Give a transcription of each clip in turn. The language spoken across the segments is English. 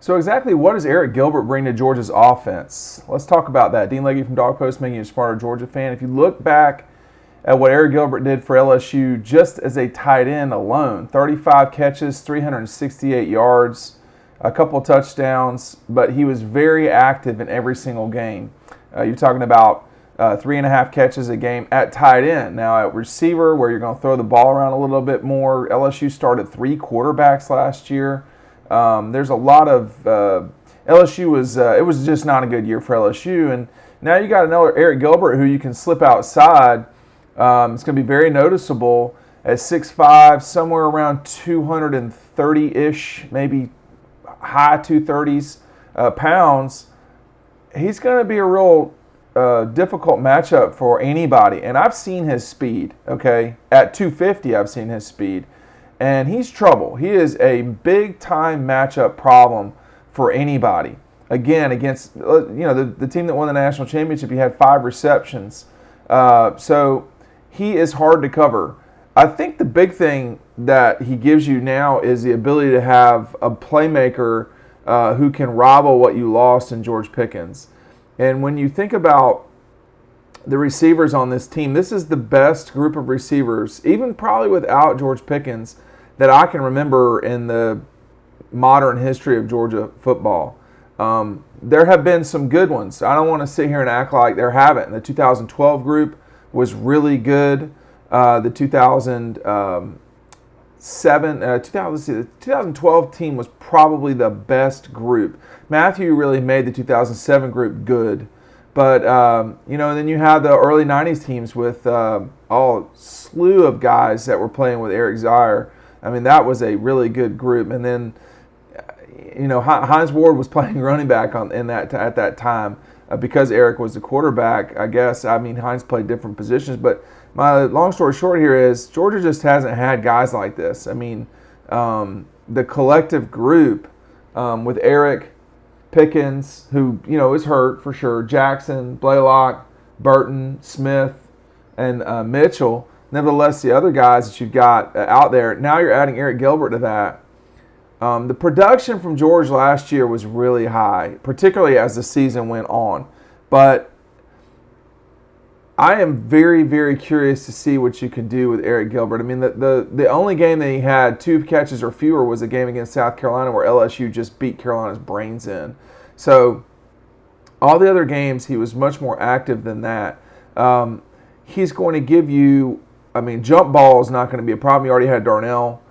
So exactly what does Arik Gilbert bring to Georgia's offense? Let's talk about that. Dean Legge from Dog Post, making you a smarter Georgia fan. If you look back at what Arik Gilbert did for LSU just as a tight end alone, 35 catches, 368 yards, a couple touchdowns, but he was very active in every single game. You're talking about 3.5 catches a game at tight end. Now at receiver, where you're going to throw the ball around a little bit more, LSU started 3 quarterbacks last year. There's a lot of LSU was it was just not a good year for LSU, and now you got another Arik Gilbert who you can slip outside. It's going to be very noticeable at 6'5", somewhere around 230-ish, maybe high 230s pounds. He's going to be a real difficult matchup for anybody, and I've seen his speed. Okay, at 250, I've seen his speed. And he's trouble. He is a big-time matchup problem for anybody. Again, against the team that won the national championship, he had 5 receptions. So he is hard to cover. I think the big thing that he gives you now is the ability to have a playmaker who can rival what you lost in George Pickens. And when you think about the receivers on this team, this is the best group of receivers, even probably without George Pickens, that I can remember in the modern history of Georgia football. There have been some good ones. I don't want to sit here and act like there haven't. The 2012 group was really good. The 2012 team was probably the best group. Matthew really made the 2007 group good. But, then you had the early 90s teams with all slew of guys that were playing with Eric Zier. I mean, that was a really good group. And then, Hines Ward was playing running back at that time because Eric was the quarterback, I guess. I mean, Hines played different positions. But my long story short here is Georgia just hasn't had guys like this. I mean, the collective group with Eric, Pickens, who, is hurt for sure, Jackson, Blaylock, Burton, Smith, and Mitchell. Nevertheless, the other guys that you've got out there, now you're adding Arik Gilbert to that. The production from George last year was really high, particularly as the season went on. But I am very, very curious to see what you can do with Arik Gilbert. I mean, the only game that he had 2 catches or fewer was a game against South Carolina where LSU just beat Carolina's brains in. So all the other games, he was much more active than that. He's going to give you, jump ball is not going to be a problem. You already had Darnell.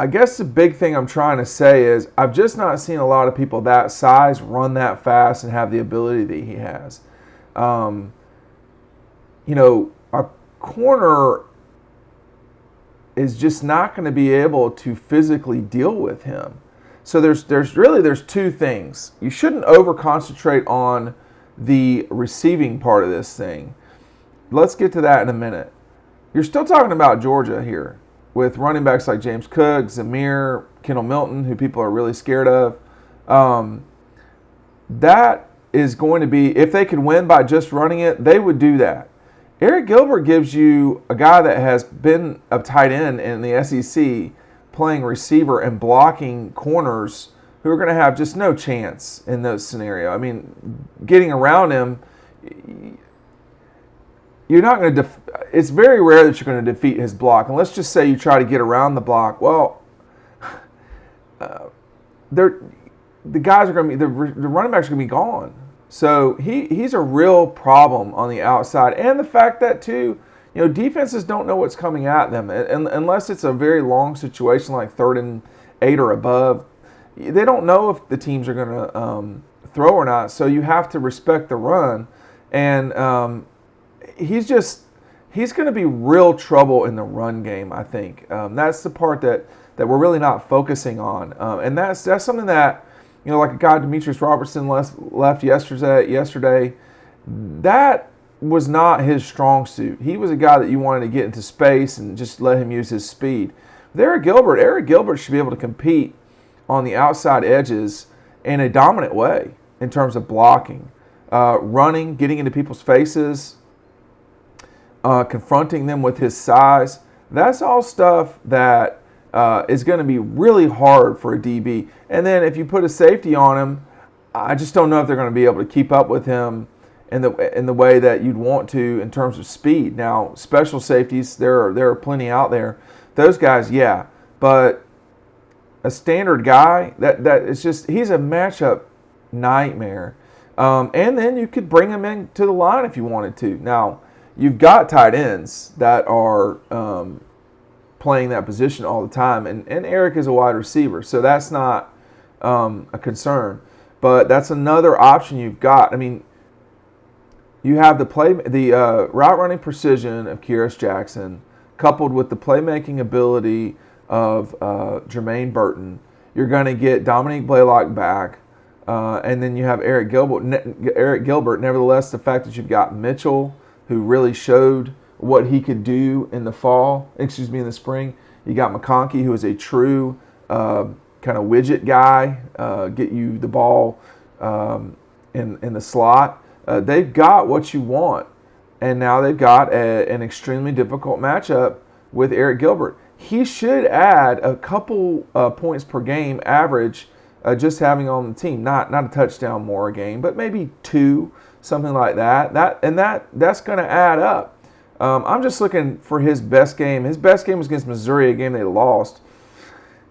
I guess the big thing I'm trying to say is I've just not seen a lot of people that size run that fast and have the ability that he has. A corner is just not going to be able to physically deal with him. So there's 2 things. You shouldn't over-concentrate on the receiving part of this thing. Let's get to that in a minute. You're still talking about Georgia here with running backs like James Cook, Zamir, Kendall Milton, who people are really scared of. That is going to be, if they could win by just running it, they would do that. Arik Gilbert gives you a guy that has been a tight end in the SEC, playing receiver and blocking corners who are going to have just no chance in those scenarios. I mean, getting around him, you're not going to it's very rare that you're going to defeat his block. And let's just say you try to get around the block. Well, the guys are going to be, the running backs are going to be gone. So he's a real problem on the outside. And the fact that, too, defenses don't know what's coming at them. And unless it's a very long situation like 3rd and 8 or above, they don't know if the teams are going to throw or not. So you have to respect the run. And he's going to be real trouble in the run game, I think. That's the part that we're really not focusing on. And that's something that, like a guy, Demetrius Robertson, left yesterday. That was not his strong suit. He was a guy that you wanted to get into space and just let him use his speed. With Arik Gilbert should be able to compete on the outside edges in a dominant way in terms of blocking, running, getting into people's faces, confronting them with his size. That's all stuff that is going to be really hard for a DB. And then if you put a safety on him, I just don't know if they're going to be able to keep up with him in the way that you'd want to in terms of speed. Now, special safeties, there are plenty out there. Those guys, yeah, but a standard guy, that is just, he's a matchup nightmare. And then you could bring him into the line if you wanted to. Now, you've got tight ends that are playing that position all the time, and Arik is a wide receiver, so that's not a concern. But that's another option you've got. I mean, you have the route running precision of Kyrus Jackson, coupled with the playmaking ability of Jermaine Burton. You're going to get Dominique Blaylock back, and then you have Arik Gilbert. Nevertheless, the fact that you've got Mitchell, who really showed what he could do in the spring. You got McConkey, who is a true kind of widget guy, get you the ball in the slot. They've got what you want, and now they've got an extremely difficult matchup with Arik Gilbert. He should add a couple points per game average just having on the team. Not a touchdown more a game, but maybe 2, something like that. That's going to add up. I'm just looking for his best game. His best game was against Missouri, a game they lost.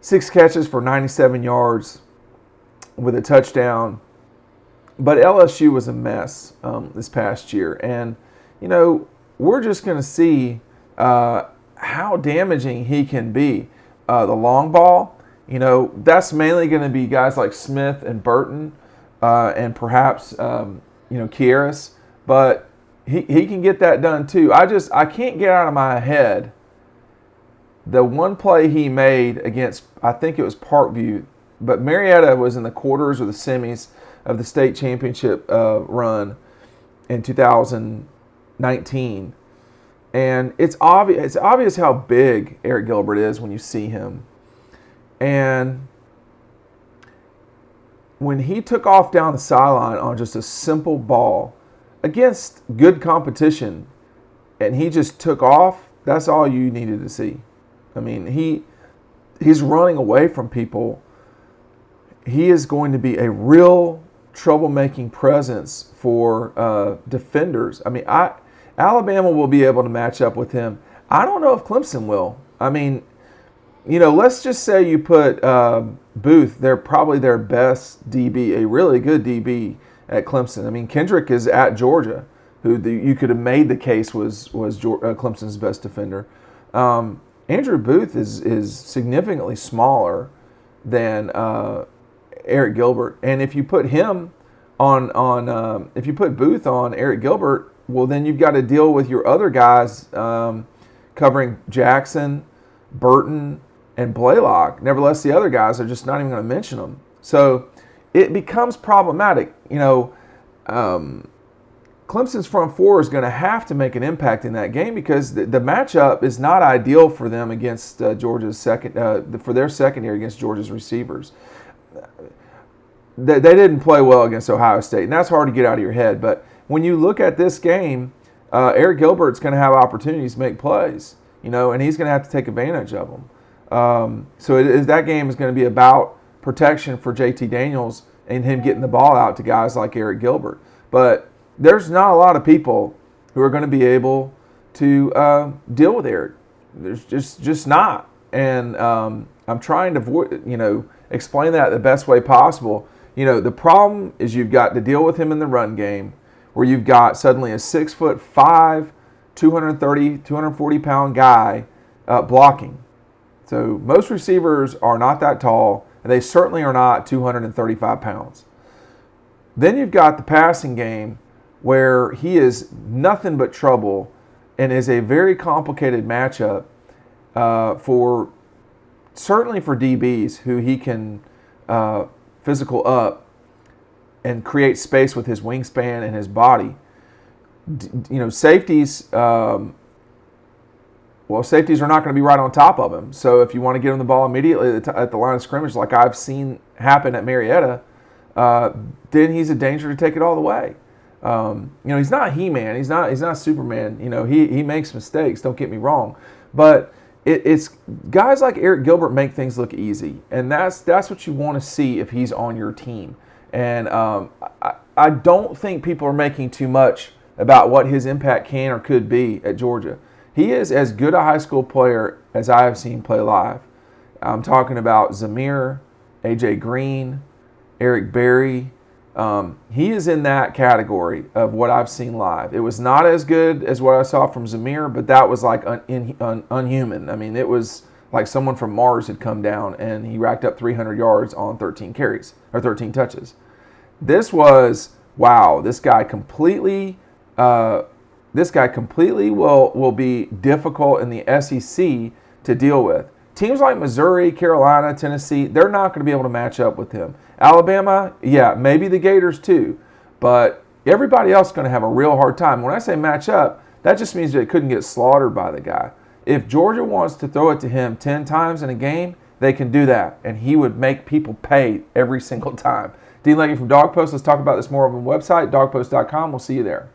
6 catches for 97 yards with a touchdown. But LSU was a mess this past year. And, we're just going to see how damaging he can be. The long ball, that's mainly going to be guys like Smith and Burton and perhaps, Kyrus. But he can get that done too. I can't get out of my head the one play he made against, I think it was Parkview, but Marietta was in the quarters or the semis of the state championship run in 2019. And it's obvious how big Arik Gilbert is when you see him. And when he took off down the sideline on just a simple ball against good competition, and he just took off, that's all you needed to see. I mean, he's running away from people. He is going to be a real troublemaking presence for defenders. I mean, Alabama will be able to match up with him. I don't know if Clemson will. I mean, let's just say you put Booth, they're probably their best DB, a really good DB at Clemson. I mean, Kendrick is at Georgia, who you could have made the case was Clemson's best defender. Andrew Booth is significantly smaller than Arik Gilbert, and if you put him if you put Booth on Arik Gilbert, well, then you've got to deal with your other guys covering Jackson, Burton, and Blaylock. Nevertheless, the other guys are just not even going to mention them. So it becomes problematic. Clemson's front four is going to have to make an impact in that game because the matchup is not ideal for them against Georgia's for their secondary against Georgia's receivers. They didn't play well against Ohio State, and that's hard to get out of your head. But when you look at this game, Arik Gilbert's going to have opportunities to make plays, and he's going to have to take advantage of them. So that game is going to be about protection for JT Daniels and him getting the ball out to guys like Arik Gilbert. But there's not a lot of people who are going to be able to deal with Arik. There's just not. And I'm trying to explain that the best way possible. The problem is you've got to deal with him in the run game, where you've got suddenly a 6'5", 230, 240-pound guy blocking. So most receivers are not that tall, and they certainly are not 235 pounds. Then you've got the passing game, where he is nothing but trouble and is a very complicated matchup certainly for DBs who he can physical up and create space with his wingspan and his body. Safeties, safeties are not going to be right on top of him. So if you want to get him the ball immediately at the line of scrimmage, like I've seen happen at Marietta, then he's a danger to take it all the way. He's not He-Man. He's not Superman. He makes mistakes. Don't get me wrong, but it's guys like Arik Gilbert make things look easy, and that's what you want to see if he's on your team. And I don't think people are making too much about what his impact can or could be at Georgia. He is as good a high school player as I have seen play live. I'm talking about Zamir, A.J. Green, Eric Berry. He is in that category of what I've seen live. It was not as good as what I saw from Zamir, but that was like unhuman. I mean, it was like someone from Mars had come down and he racked up 300 yards on 13 carries or 13 touches. This was, wow, this guy completely will be difficult in the SEC to deal with. Teams like Missouri, Carolina, Tennessee, they're not going to be able to match up with him. Alabama, yeah, maybe the Gators too, but everybody else is going to have a real hard time. When I say match up, that just means that it couldn't get slaughtered by the guy. If Georgia wants to throw it to him 10 times in a game, they can do that, and he would make people pay every single time. Dean Legge from Dog Post. Let's talk about this more on the website, dogpost.com. We'll see you there.